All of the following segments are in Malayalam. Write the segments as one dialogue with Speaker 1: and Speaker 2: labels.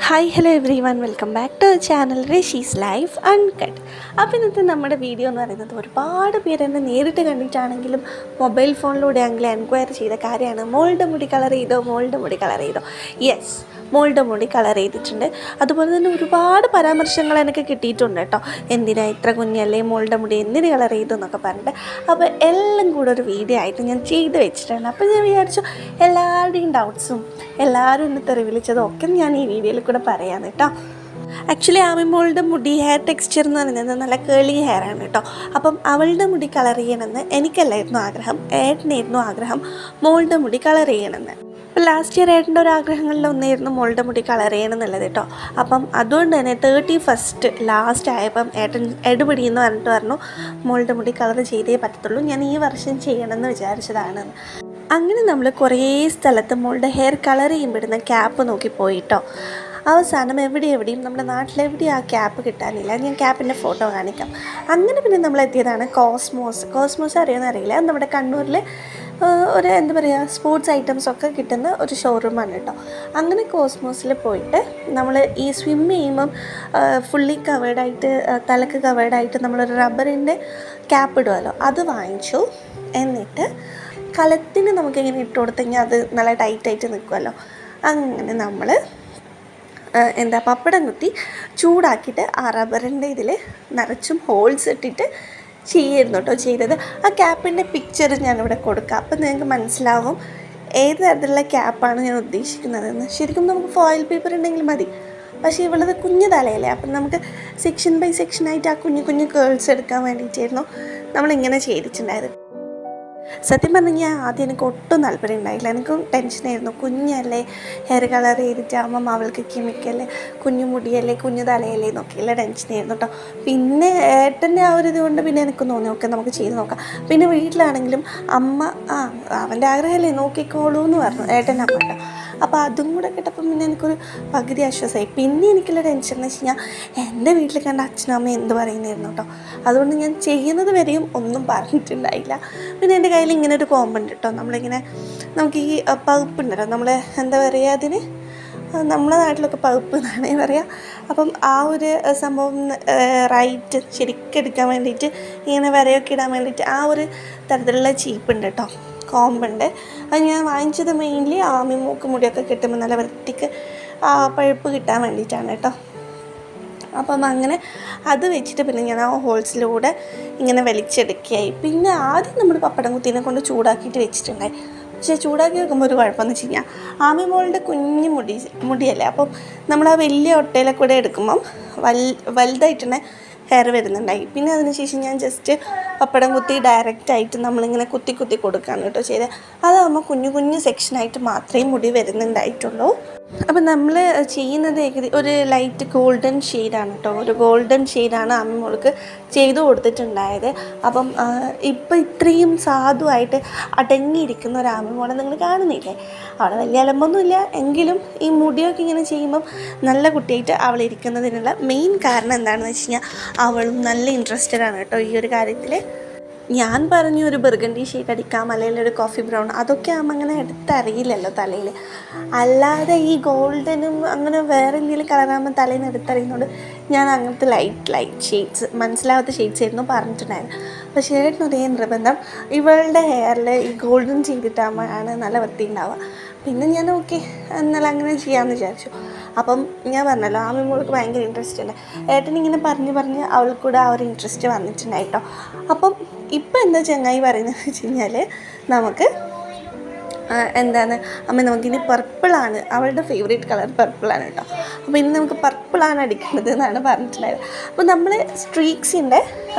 Speaker 1: Hi hello everyone, welcome back to channel Rishi's life uncut. അപ്പോൾ ഇന്നത്തെ നമ്മുടെ വീഡിയോ എന്ന് പറയുന്നത് ഒരുപാട് പേര് എന്നെ നേരിട്ട് കണ്ടിട്ടാണെങ്കിലും മൊബൈൽ ഫോണിലൂടെ ആണെങ്കിലും എൻക്വയറി ചെയ്ത കാര്യമാണ്, മോളുടെ മുടി കളർ ചെയ്തോ. യെസ്, മോളുടെ മുടി കളർ ചെയ്തിട്ടുണ്ട്. അതുപോലെ തന്നെ ഒരുപാട് പരാമർശങ്ങൾ എനിക്ക് കിട്ടിയിട്ടുണ്ട് കേട്ടോ. എന്തിനാ ഇത്ര കുഞ്ഞല്ലേ, മോളുടെ മുടി എന്തിന് കളർ ചെയ്തു എന്നൊക്കെ പറഞ്ഞിട്ട്. അപ്പോൾ എല്ലാം കൂടെ ഒരു വീഡിയോ ആയിട്ട് ഞാൻ ചെയ്ത് വെച്ചിട്ടുണ്ട്. അപ്പോൾ ഞാൻ വിചാരിച്ചു എല്ലാവരുടെയും ഡൗട്ട്സും എല്ലാവരും ഇന്ന് തെറിവിളിച്ചതും ഒക്കെ ഞാൻ ഈ വീഡിയോയിൽ കൂടെ പറയാം കേട്ടോ. ആക്ച്വലി ആമിമോളുടെ മുടി ഹെയർ ടെക്സ്ചർ എന്ന് പറയുന്നത് നല്ല കേളി ഹെയർ ആണ് കേട്ടോ. അപ്പം അവളുടെ മുടി കളർ ചെയ്യണമെന്ന് എനിക്കല്ലായിരുന്നു ആഗ്രഹം, ഏട്ടനായിരുന്നു ആഗ്രഹം മോളുടെ മുടി കളർ ചെയ്യണമെന്ന്. അപ്പം ലാസ്റ്റ് ഇയർ ഏട്ടൻ്റെ ഒരു ആഗ്രഹങ്ങളിൽ ഒന്നായിരുന്നു മോളുടെ മുടി കളർ ചെയ്യണം എന്നുള്ളത് കേട്ടോ. അപ്പം അതുകൊണ്ട് തന്നെ 31st ലാസ്റ്റ് ആയപ്പം ഏട്ടൻ എടുപിടിയെന്ന് പറഞ്ഞിട്ട് പറഞ്ഞു മോളുടെ മുടി കളർ ചെയ്തേ പറ്റത്തുള്ളൂ, ഞാൻ ഈ വർഷം ചെയ്യണമെന്ന് വിചാരിച്ചതാണ്. അങ്ങനെ നമ്മൾ കുറേ സ്ഥലത്ത് മോളുടെ ഹെയർ കളർ ചെയ്യുമ്പോഴുന്ന ക്യാപ്പ് നോക്കി പോയിട്ടോ. അവസാനം എവിടെയും നമ്മുടെ നാട്ടിലെവിടെയും ആ ക്യാപ്പ് കിട്ടാനില്ല. ഞാൻ ക്യാപ്പിൻ്റെ ഫോട്ടോ കാണിക്കാം. അങ്ങനെ പിന്നെ നമ്മളെത്തിയതാണ് കോസ്മോസ് അറിയാമെന്നറിയില്ല, നമ്മുടെ കണ്ണൂരിൽ ഒരു എന്താ പറയുക സ്പോർട്സ് ഐറ്റംസൊക്കെ കിട്ടുന്ന ഒരു ഷോറൂമാണ് കേട്ടോ. അങ്ങനെ കോസ്മോസിൽ പോയിട്ട് നമ്മൾ ഈ സ്വിം ചെയ്യുമ്പം ഫുള്ളി കവേർഡായിട്ട് തലക്ക് കവേർഡായിട്ട് നമ്മളൊരു റബ്ബറിൻ്റെ ക്യാപ്പ് ഇടുമല്ലോ, അത് വാങ്ങിച്ചു. എന്നിട്ട് കലത്തിന് നമുക്കിങ്ങനെ ഇട്ട് കൊടുത്തു കഴിഞ്ഞാൽ അത് നല്ല ടൈറ്റായിട്ട് നിൽക്കുമല്ലോ. അങ്ങനെ നമ്മൾ പപ്പടം കുത്തി ചൂടാക്കിയിട്ട് ആ റബ്ബറിൻ്റെ ഇതിൽ നിറച്ചും ഹോൾസ് ഇട്ടിട്ട് ചെയ്യായിരുന്നു കേട്ടോ ചെയ്തത്. ആ ക്യാപ്പിൻ്റെ പിക്ചർ ഞാനിവിടെ കൊടുക്കാം, അപ്പം നിങ്ങൾക്ക് മനസ്സിലാവും ഏത് തരത്തിലുള്ള ക്യാപ്പാണ് ഞാൻ ഉദ്ദേശിക്കുന്നതെന്ന്. ശരിക്കും നമുക്ക് ഫോയിൽ പേപ്പർ ഉണ്ടെങ്കിൽ മതി, പക്ഷേ ഇവളത് കുഞ്ഞു തലയല്ലേ, അപ്പം നമുക്ക് സെക്ഷൻ ബൈ സെക്ഷനായിട്ട് ആ കുഞ്ഞു കേൾസ് എടുക്കാൻ വേണ്ടിയിട്ടായിരുന്നു നമ്മളിങ്ങനെ ചെയ്തിട്ടുണ്ടായത്. സത്യം പറഞ്ഞു കഴിഞ്ഞാൽ ആദ്യം എനിക്ക് ഒട്ടും താല്പര്യം ഉണ്ടായില്ല, എനിക്കും ടെൻഷനായിരുന്നു. കുഞ്ഞല്ലേ, ഹെയർ കളർ ചെയ്തിട്ടാകുമ്പം അവൾക്ക് കെമിക്കല്, കുഞ്ഞു മുടിയല്ലേ, കുഞ്ഞു തലയല്ലേ എന്നൊക്കെയുള്ള ടെൻഷനായിരുന്നു കേട്ടോ. പിന്നെ ഏട്ടൻ്റെ ആ ഒരു ഇതുകൊണ്ട് പിന്നെ എനിക്ക് തോന്നി ഓക്കെ നമുക്ക് ചെയ്ത് നോക്കാം. പിന്നെ വീട്ടിലാണെങ്കിലും അമ്മ അവൻ്റെ ആഗ്രഹമല്ലേ നോക്കിക്കോളൂ എന്ന് പറഞ്ഞു ഏട്ടൻ്റെ അമ്മ കേട്ടോ. അപ്പോൾ അതും കൂടെ കേട്ടപ്പം പിന്നെ എനിക്കൊരു പകുതി ആശ്വാസമായി. പിന്നെ എനിക്കുള്ള ടെൻഷൻ എന്ന് വെച്ച് കഴിഞ്ഞാൽ എൻ്റെ വീട്ടിൽ കണ്ട അച്ഛനും അമ്മയും എന്ത് പറയുന്നതായിരുന്നു കേട്ടോ. അതുകൊണ്ട് ഞാൻ ചെയ്യുന്നത് വരെയും ഒന്നും പറഞ്ഞിട്ടുണ്ടായില്ല. പിന്നെ എൻ്റെ കയ്യിൽ ഇങ്ങനെ ഒരു കോമ്പുണ്ട് കേട്ടോ, നമുക്ക് ഈ പകുപ്പുണ്ടല്ലോ, നമ്മൾ എന്താ പറയുക അതിന്, നമ്മുടെ നാട്ടിലൊക്കെ പകുപ്പ് എന്നാണ് പറയുക. അപ്പം ആ ഒരു സംഭവം റൈറ്റ് ശരിക്കും എടുക്കാൻ വേണ്ടിയിട്ട് ഇങ്ങനെ വരയൊക്കെ ഇടാൻ വേണ്ടിയിട്ട് ആ ഒരു തരത്തിലുള്ള ചീപ്പുണ്ട് കേട്ടോ, കോമ്പുണ്ട്. അത് ഞാൻ വാങ്ങിച്ചത് മെയിൻലി മൂക്ക് മുടിയൊക്കെ കിട്ടുമ്പോൾ നല്ല വൃത്തിക്ക് പഴുപ്പ് കിട്ടാൻ വേണ്ടിയിട്ടാണ് കേട്ടോ. അപ്പം അങ്ങനെ അത് വെച്ചിട്ട് പിന്നെ ഞാൻ ആ ഹോൾസിലൂടെ ഇങ്ങനെ വലിച്ചെടുക്കുകയായി. പിന്നെ ആദ്യം നമ്മൾ പപ്പടം കുത്തീനെ കൊണ്ട് ചൂടാക്കിയിട്ട് വെച്ചിട്ടുണ്ടായി. പക്ഷേ ചൂടാക്കി വെക്കുമ്പോൾ ഒരു കുഴപ്പമെന്ന് വെച്ച് കഴിഞ്ഞാൽ മോളുടെ കുഞ്ഞു മുടിയല്ലേ, അപ്പം നമ്മൾ ആ വലിയ ഒട്ടയിലെ കൂടെ എടുക്കുമ്പം വലുതായിട്ട് തന്നെ ഹെയർ വരുന്നുണ്ടായി. പിന്നെ അതിനുശേഷം ഞാൻ ജസ്റ്റ് പപ്പടം കുത്തി ഡയറക്റ്റായിട്ട് നമ്മളിങ്ങനെ കുത്തി കൊടുക്കുകയാണ് കേട്ടോ ചെയ്തത്. അതാകുമ്പോൾ കുഞ്ഞു സെക്ഷനായിട്ട് മാത്രമേ മുടി വരുന്നുണ്ടായിട്ടുള്ളൂ. അപ്പം നമ്മൾ ചെയ്യുന്നത് ഒരു ലൈറ്റ് ഗോൾഡൻ ഷെയ്ഡാണ് കേട്ടോ, ഒരു ഗോൾഡൻ ഷെയ്ഡാണ് മോൾക്ക് ചെയ്തു കൊടുത്തിട്ടുണ്ടായത്. അപ്പം ഇപ്പം ഇത്രയും സാധുവായിട്ട് അടങ്ങിയിരിക്കുന്ന ഒരു മോളെ നിങ്ങൾ കാണുന്നില്ലേ, അവളെ വലിയ അലമ്പൊന്നുമില്ല, എങ്കിലും ഈ മുടിയൊക്കെ ഇങ്ങനെ ചെയ്യുമ്പം നല്ല കുട്ടിയായിട്ട് അവൾ ഇരിക്കുന്നതിനുള്ള മെയിൻ കാരണം എന്താണെന്ന് വെച്ച് കഴിഞ്ഞാൽ അവളും നല്ല ഇൻട്രസ്റ്റഡാണ് കേട്ടോ ഈ ഒരു കാര്യത്തിൽ. ഞാൻ പറഞ്ഞു ഒരു ബർഗണ്ടി ഷെയ്ഡ് അടിക്കാം, അല്ലെങ്കിൽ ഒരു കോഫി ബ്രൗൺ, അതൊക്കെ ആകുമ്പോൾ അങ്ങനെ എടുത്തറിയില്ലല്ലോ തലയിൽ. അല്ലാതെ ഈ ഗോൾഡനും അങ്ങനെ വേറെ എന്തെങ്കിലും കളറാകുമ്പോൾ തലയിൽ നിന്ന് എടുത്തറിയുന്നതുകൊണ്ട് ഞാൻ അങ്ങനത്തെ ലൈറ്റ് ഷെയ്ഡ്സ്, മനസ്സിലാവാത്ത ഷെയ്ഡ്സ് ആയിരുന്നു പറഞ്ഞിട്ടുണ്ടായിരുന്നു. പക്ഷേ ഏട്ടനൊരേ നിർബന്ധം ഇവളുടെ ഹെയറിൽ ഈ ഗോൾഡൻ ചെയ്തിട്ടാകുമ്പോഴാണ് നല്ല വൃത്തി ഉണ്ടാവുക. പിന്നെ ഞാൻ ഓക്കെ എന്നാലും അങ്ങനെ ചെയ്യാമെന്ന് വിചാരിച്ചു. അപ്പം ഞാൻ പറഞ്ഞല്ലോ മോൾക്ക് ഭയങ്കര ഇൻട്രസ്റ്റ് ഉണ്ട്. ഏട്ടനിങ്ങനെ പറഞ്ഞ് അവൾക്കൂടെ ആ ഒരു ഇൻട്രസ്റ്റ് വന്നിട്ടുണ്ടായിട്ടോ. അപ്പം ഇപ്പം എന്താ ചങ്ങായി പറയുന്നത് വെച്ച് കഴിഞ്ഞാൽ നമുക്ക് നമുക്കിനി പർപ്പിളാണ് അവളുടെ ഫേവറേറ്റ് കളർ, പർപ്പിളാണ് കേട്ടോ. അപ്പോൾ ഇനി നമുക്ക് പർപ്പിളാണ് അടിക്കേണ്ടത് എന്നാണ് പറഞ്ഞിട്ടുണ്ടായത്. അപ്പോൾ നമ്മൾ സ്ട്രീക്സിൻ്റെ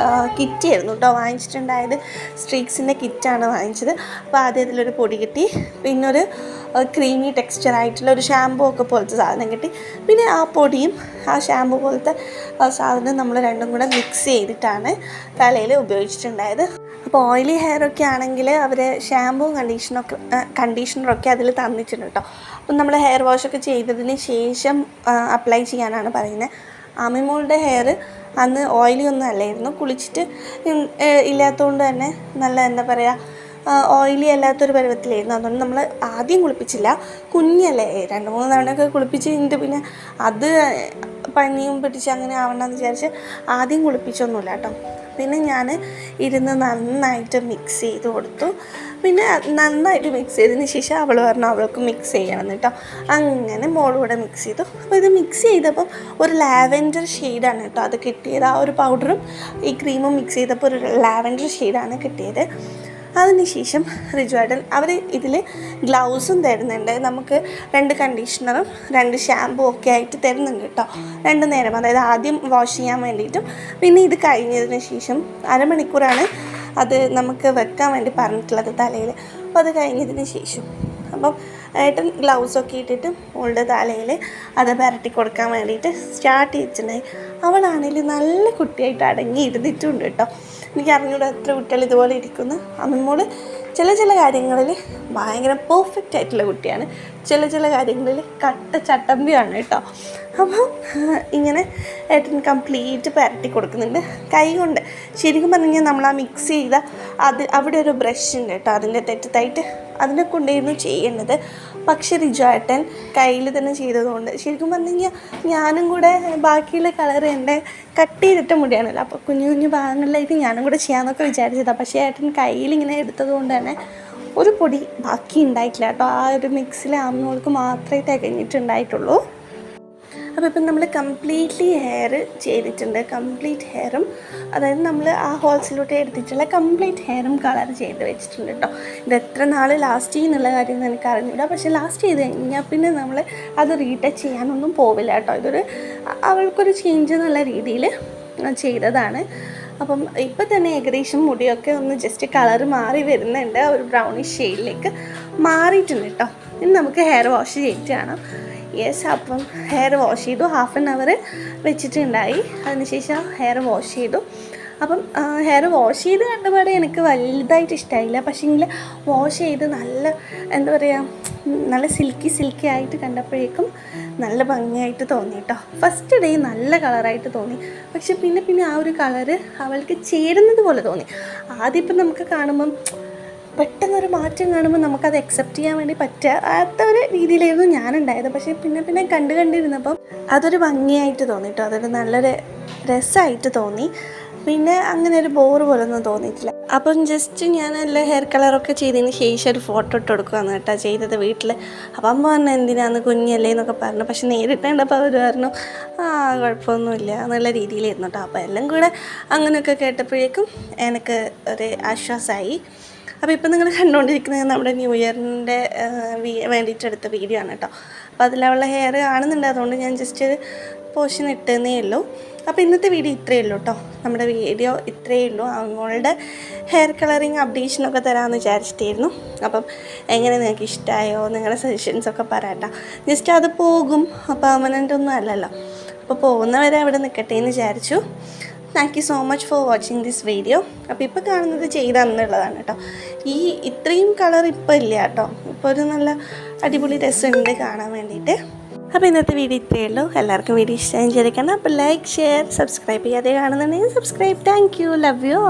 Speaker 1: കിറ്റായിരുന്നു കേട്ടോ വാങ്ങിച്ചിട്ടുണ്ടായത്, സ്ട്രീക്സിൻ്റെ കിറ്റാണ് വാങ്ങിച്ചത്. അപ്പോൾ ആദ്യം അതിലൊരു പൊടി കിട്ടി, പിന്നൊരു ക്രീമി ടെക്സ്ചറായിട്ടുള്ള ഒരു ഷാമ്പൂ ഒക്കെ പോലത്തെ സാധനം കിട്ടി, പിന്നെ ആ പൊടിയും ആ ഷാമ്പൂ പോലത്തെ സാധനം നമ്മൾ രണ്ടും കൂടെ മിക്സ് ചെയ്തിട്ടാണ് തലയിൽ ഉപയോഗിച്ചിട്ടുണ്ടായത്. അപ്പോൾ ഓയിലി ഹെയറൊക്കെ ആണെങ്കിൽ അവർ ഷാമ്പൂവും കണ്ടീഷണറൊക്കെ അതിൽ തന്നിട്ടുണ്ട് കേട്ടോ. അപ്പം നമ്മൾ ഹെയർ വാഷൊക്കെ ചെയ്തതിന് ശേഷം അപ്ലൈ ചെയ്യാനാണ് പറയുന്നത്. മോളുടെ ഹെയർ അന്ന് ഓയിലി ഒന്നും അല്ലായിരുന്നു, കുളിച്ചിട്ട് ഇല്ലാത്തതുകൊണ്ട് തന്നെ നല്ല ഓയിലി അല്ലാത്തൊരു പരുവത്തിലായിരുന്നു. അതുകൊണ്ട് നമ്മൾ ആദ്യം കുളിപ്പിച്ചില്ല, കുഞ്ഞല്ലേ 2-3 തവണയൊക്കെ കുളിപ്പിച്ച് കഴിഞ്ഞിട്ട് പിന്നെ അത് പനിയും പിടിച്ച് അങ്ങനെ ആവണമെന്ന് വിചാരിച്ച് ആദ്യം കുളിപ്പിച്ചൊന്നുമില്ല കേട്ടോ. പിന്നെ ഞാൻ ഇരുന്ന് നന്നായിട്ട് മിക്സ് ചെയ്ത് കൊടുത്തു. പിന്നെ നന്നായിട്ട് മിക്സ് ചെയ്തതിന് ശേഷം അവൾ പറഞ്ഞു അവൾക്ക് മിക്സ് ചെയ്യണം കേട്ടോ. അങ്ങനെ മോളൂടെ മിക്സ് ചെയ്തു. അപ്പോൾ ഇത് മിക്സ് ചെയ്തപ്പോൾ ഒരു ലാവെൻഡർ ഷെയ്ഡാണ് കേട്ടോ അത് കിട്ടിയത്. ആ ഒരു പൗഡറും ഈ ക്രീമും മിക്സ് ചെയ്തപ്പോൾ ഒരു ലാവെൻഡർ ഷെയ്ഡാണ് കിട്ടിയത്. അതിനുശേഷം റിജുവേട്ടൻ അവർ ഇതിൽ ഗ്ലൗസും തരുന്നുണ്ട്, നമുക്ക് 2 കണ്ടീഷണറും 2 ഷാമ്പൂ ഒക്കെ ആയിട്ട് തരുന്നുണ്ട് കേട്ടോ 2 നേരം. അതായത് ആദ്യം വാഷ് ചെയ്യാൻ വേണ്ടിയിട്ടും പിന്നെ ഇത് കഴിഞ്ഞതിന് ശേഷം അരമണിക്കൂറാണ് അത് നമുക്ക് വെക്കാൻ വേണ്ടി പറഞ്ഞിട്ടുള്ളത് തലയിൽ. അപ്പോൾ അത് കഴിഞ്ഞതിന് ശേഷം അപ്പം ഏട്ടൻ ഗ്ലൗസൊക്കെ ഇട്ടിട്ട് മോളുടെ തലയിൽ അത് പുരട്ടി കൊടുക്കാൻ വേണ്ടിയിട്ട് സ്റ്റാർട്ട് ചെയ്തിട്ടുണ്ടായി. അവളാണെങ്കിൽ നല്ല കുട്ടിയായിട്ട് അടങ്ങി ഇരുന്നിട്ടുണ്ട് കേട്ടോ. എനിക്ക് അറിഞ്ഞൂടെ എത്ര കുട്ടികൾ ഇതുപോലെ ഇരിക്കുന്നു. അമ്മമ്മോട് ചില കാര്യങ്ങളിൽ ഭയങ്കര പെർഫെക്റ്റ് ആയിട്ടുള്ള കുട്ടിയാണ്, ചില കാര്യങ്ങളിൽ കട്ട ചട്ടമ്പിയാണ് കേട്ടോ. അപ്പോൾ ഇങ്ങനെ ഏട്ടൻ കംപ്ലീറ്റ് പുരട്ടി കൊടുക്കുന്നുണ്ട് കൈ കൊണ്ട്. ശരിക്കും പറഞ്ഞു കഴിഞ്ഞാൽ നമ്മൾ ആ മിക്സ് ചെയ്ത അവിടെ ഒരു ബ്രഷ് ഉണ്ട് കേട്ടോ, അതിൻ്റെ തെറ്റത്തായിട്ട് അതിനെ കൊണ്ടായിരുന്നു ചെയ്യേണ്ടത്. പക്ഷെ റിജുവേട്ടൻ കയ്യിൽ തന്നെ ചെയ്തതുകൊണ്ട് ശരിക്കും പറഞ്ഞു കഴിഞ്ഞാൽ ഞാനും കൂടെ ബാക്കിയുള്ള കളർ എൻ്റെ കട്ട് ചെയ്തിട്ട മുടിയാണല്ലോ, അപ്പോൾ കുഞ്ഞു ഭാഗങ്ങളിലായിട്ട് ഞാനും കൂടെ ചെയ്യാമെന്നൊക്കെ വിചാരിച്ചതാണ്. പക്ഷേ ഏട്ടൻ കയ്യിലിങ്ങനെ എടുത്തത് കൊണ്ട് തന്നെ ഒരു പൊടി ബാക്കി ഉണ്ടായിട്ടില്ല കേട്ടോ. ആ ഒരു മിക്സിൽ ആവുന്നവൾക്ക് മാത്രമേ തികഞ്ഞിട്ടുണ്ടായിട്ടുള്ളൂ. അപ്പോൾ ഇപ്പം നമ്മൾ കംപ്ലീറ്റ്ലി ഹെയർ ചെയ്തിട്ടുണ്ട്. കംപ്ലീറ്റ് ഹെയറും അതായത് നമ്മൾ ആ ഹോൾസിലോട്ട് എടുത്തിട്ടുള്ള കംപ്ലീറ്റ് ഹെയറും കളർ ചെയ്ത് വെച്ചിട്ടുണ്ട് കേട്ടോ. ഇത് എത്ര നാൾ ലാസ്റ്റ് ചെയ്യുന്നുള്ള കാര്യം എനിക്ക് അറിഞ്ഞില്ല. പക്ഷേ ലാസ്റ്റ് ചെയ്ത് കഴിഞ്ഞാൽ പിന്നെ നമ്മൾ അത് റീടച്ച് ചെയ്യാനൊന്നും പോവില്ല കേട്ടോ. ഇതൊരു അവൾക്കൊരു ചേഞ്ച് എന്നുള്ള രീതിയിൽ ചെയ്തതാണ്. അപ്പം ഇപ്പം തന്നെ ഏകദേശം മുടിയൊക്കെ ഒന്ന് ജസ്റ്റ് കളർ മാറി വരുന്നുണ്ട്, ഒരു ബ്രൗണിഷ് ഷെയ്ഡിലേക്ക് മാറിയിട്ടുണ്ട് കേട്ടോ. ഇനി നമുക്ക് ഹെയർ വാഷ് ചെയ്തിട്ട് കാണാം. യെസ്, അപ്പം ഹെയർ വാഷ് ചെയ്തു, 1/2 hour വെച്ചിട്ടുണ്ടായി. അതിനുശേഷം ഹെയർ വാഷ് ചെയ്തു. അപ്പം ഹെയർ വാഷ് ചെയ്ത് കണ്ടപാടെ എനിക്ക് വലുതായിട്ട് ഇഷ്ടമായില്ല. പക്ഷേങ്കിൽ വാഷ് ചെയ്ത് നല്ല എന്താ പറയുക, നല്ല സിൽക്കി ആയിട്ട് കണ്ടപ്പോഴേക്കും നല്ല ഭംഗിയായിട്ട് തോന്നി കേട്ടോ. ഫസ്റ്റ് ഡേ നല്ല കളറായിട്ട് തോന്നി, പക്ഷെ പിന്നെ ആ ഒരു കളറ് അവൾക്ക് ചേരുന്നത് പോലെ തോന്നി. ആദ്യം ഇപ്പം നമുക്ക് കാണുമ്പം പെട്ടെന്നൊരു മാറ്റം കാണുമ്പോൾ നമുക്കത് അക്സെപ്റ്റ് ചെയ്യാൻ വേണ്ടി പറ്റാത്ത ഒരു രീതിയിലായിരുന്നു ഞാനുണ്ടായത്. പക്ഷേ പിന്നെ കണ്ടിരുന്നപ്പം അതൊരു ഭംഗിയായിട്ട് തോന്നി കേട്ടോ. അതൊരു നല്ലൊരു രസമായിട്ട് തോന്നി. പിന്നെ അങ്ങനെ ഒരു ബോറ് പോലൊന്നും തോന്നിയിട്ടില്ല. അപ്പം ജസ്റ്റ് ഞാൻ നല്ല ഹെയർ കളറൊക്കെ ചെയ്തതിന് ശേഷം ഒരു ഫോട്ടോ ഇട്ട് കൊടുക്കുകയാണ് കേട്ടോ ചെയ്തത് വീട്ടിൽ. അപ്പം അമ്മ പറഞ്ഞു എന്തിനാന്ന് കുഞ്ഞല്ലേ എന്നൊക്കെ പറഞ്ഞു. പക്ഷെ നേരിട്ട് കണ്ടപ്പോൾ അവർ പറഞ്ഞു കുഴപ്പമൊന്നുമില്ല എന്നുള്ള രീതിയിലായിരുന്നു കേട്ടോ. അപ്പോൾ എല്ലാം കൂടെ അങ്ങനെയൊക്കെ കേട്ടപ്പോഴേക്കും എനിക്ക് ഒരു ആശ്വാസമായി. അപ്പോൾ ഇപ്പം നിങ്ങൾ കണ്ടുകൊണ്ടിരിക്കുന്നത് നമ്മുടെ ന്യൂ ഇയറിൻ്റെ വേണ്ടിയിട്ടെടുത്ത വീഡിയോ ആണ് കേട്ടോ. അപ്പോൾ അതിലുള്ള ഹെയർ കാണുന്നുണ്ട്, അതുകൊണ്ട് ഞാൻ ജസ്റ്റ് ഒരു പോർഷൻ ഇട്ടതേ ഉള്ളൂ. അപ്പോൾ ഇന്നത്തെ വീഡിയോ ഇത്രയേ ഉള്ളൂ കേട്ടോ. നമ്മുടെ വീഡിയോ ഇത്രയേ ഉള്ളൂ. അവളുടെ ഹെയർ കളറിങ് അപ്ഡേഷനൊക്കെ തരാമെന്ന് വിചാരിച്ചിട്ടായിരുന്നു. അപ്പം എങ്ങനെ നിങ്ങൾക്ക് ഇഷ്ടമായോ, നിങ്ങളുടെ സജഷൻസൊക്കെ പറയാട്ടോ. ജസ്റ്റ് അത് പോകും, പെർമനൻ്റ് ഒന്നും അല്ലല്ലോ. അപ്പോൾ പോകുന്നവരെ അവിടെ നിൽക്കട്ടെ എന്ന് വിചാരിച്ചു. Thank you so much for watching this video. അപ്പോൾ ഇപ്പോൾ കാണുന്നത് ചെയ്തെന്നുള്ളതാണ് കേട്ടോ. ഇത്രയും കളർ ഇപ്പോൾ ഇല്ല കേട്ടോ. ഇപ്പോൾ ഒരു നല്ല അടിപൊളി രസമുണ്ട് കാണാൻ വേണ്ടിയിട്ട്. അപ്പോൾ ഇന്നത്തെ വീഡിയോ ഇത്രയേ ഉള്ളൂ. എല്ലാവർക്കും വീഡിയോ ഇഷ്ടമായി വിചാരിക്കണം. അപ്പോൾ ലൈക്ക്, ഷെയർ, സബ്സ്ക്രൈബ് ചെയ്യാതെ കാണുന്നുണ്ടെങ്കിൽ subscribe. Thank you, love you.